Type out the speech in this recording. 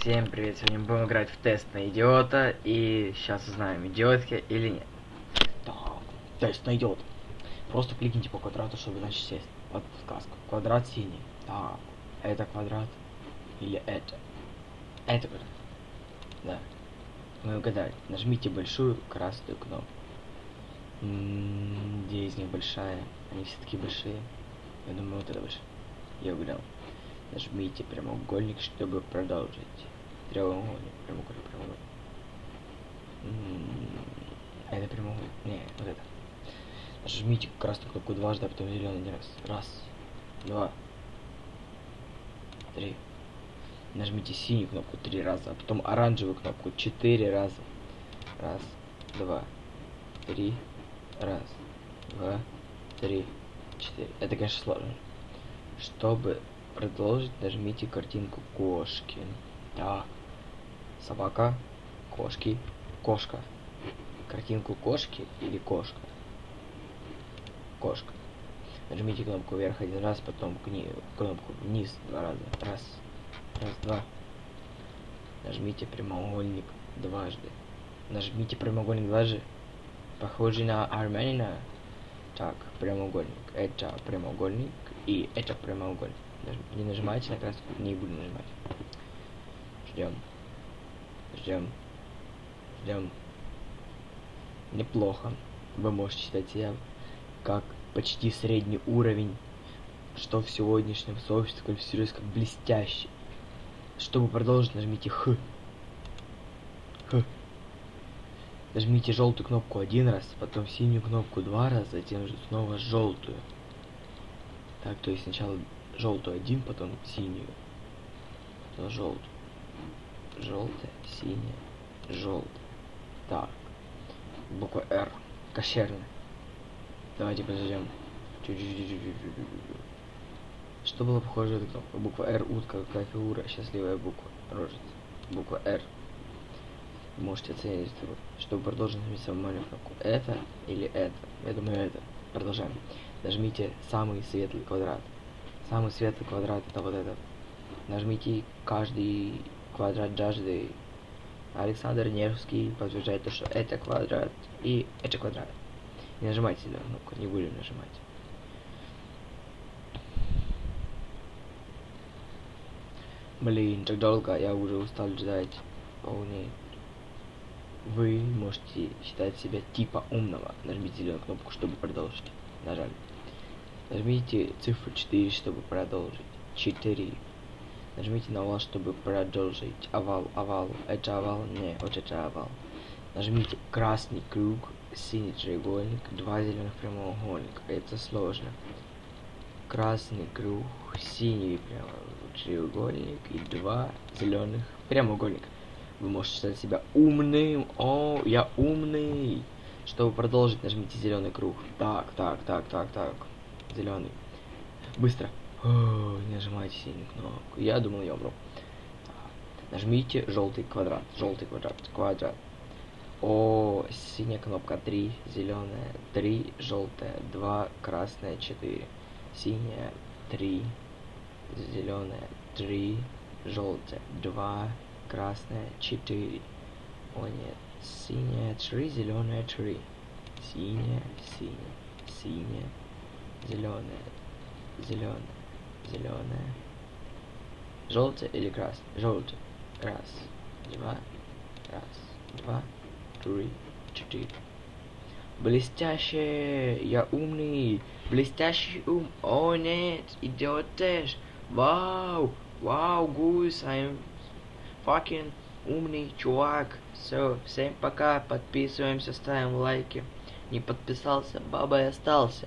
Всем привет, сегодня мы будем играть в тест на идиота, и сейчас узнаем, идиот я или нет. Так, тест на идиота. Просто кликните по квадрату, чтобы начать сесть. Подсказка. Квадрат синий. Так, это квадрат или это? Это квадрат. Да. Мы угадали. Нажмите большую красную кнопку. Где из них большая? Они все такие большие. Я думаю, вот это большая. Я угадал. Нажмите прямоугольник, чтобы продолжить. Треугольник, прямоугольник, прямоугольник. Это прямоугольник. Не, вот это. Нажмите красную кнопку дважды, а потом зеленый один раз. Раз, два, три. Нажмите синюю кнопку 3 раза, а потом оранжевую кнопку 4 раза. Раз, два, три. Раз, два, три, 4. Это, конечно, сложно. Чтобы продолжить, нажмите картинку кошки. Так. Собака, кошки, кошка. Картинку кошки или кошка? Кошка. Нажмите кнопку вверх один раз, потом кнопку вниз 2 раза. Раз, два. Нажмите прямоугольник дважды. Нажмите прямоугольник дважды. Похоже на армянина. Так, прямоугольник. Это прямоугольник и это прямоугольник. Не нажимайте на краску, не буду нажимать. Ждем. Ждем. Ждем. Неплохо. Вы можете считать себя как почти средний уровень, что в сегодняшнем сообществе квалифицируется как блестящий. Чтобы продолжить, нажмите Х. Х. Нажмите желтую кнопку один раз, потом синюю кнопку 2 раза, затем снова желтую. Так, то есть сначала желтую один, потом синюю, потом желтую. Желтая, синяя, желтая. Так. Буква Р. Кошерная. Давайте подождем. Что было похоже на эту кнопку? Буква Р, утка, какая фигура, счастливая буква, рожица. Буква Р. Вы можете оценить это. Чтобы продолжить, нажмите самую маленькую кнопку. Это или это? Я думаю, это. Продолжаем. Нажмите самый светлый квадрат. Самый светлый квадрат это вот этот. Нажмите каждый квадрат жажды. Александр Невский подтверждает то, что это квадрат и это квадрат. Не нажимайте на кнопку, не будем нажимать. Блин, так долго, я уже устал ждать. О нет. Вы можете считать себя типа умного. Нажмите зеленую кнопку, чтобы продолжить. Нажали. Нажмите цифру 4, чтобы продолжить. 4. Нажмите на овал, чтобы продолжить. Овал, овал. Это овал? Не, вот это овал. Нажмите красный круг, синий треугольник, 2 зеленых прямоугольника. Это сложно. Красный круг, синий треугольник и 2 зеленых прямоугольника. Вы можете считать себя умным. О, я умный. Чтобы продолжить, нажмите зеленый круг. Так. Зеленый. Быстро. О, не нажимайте синюю кнопку. Я думал, я умру. Нажмите желтый квадрат. Желтый квадрат. Квадрат. О, синяя кнопка 3, зеленая 3, желтая 2, красная 4, синяя 3, зеленая 3, желтая 2, красная 4. О нет, синяя 3, зеленая 3, синяя, зеленая, зеленая, желтая или красная? Желтая. Раз, два, 3, 4. Блестяще! Я умный! Блестящий ум! О нет! Идиот теж! Вау! Вау, гусь! I'm fucking умный чувак! Все, всем пока! Подписываемся, ставим лайки. Не подписался, бабой остался.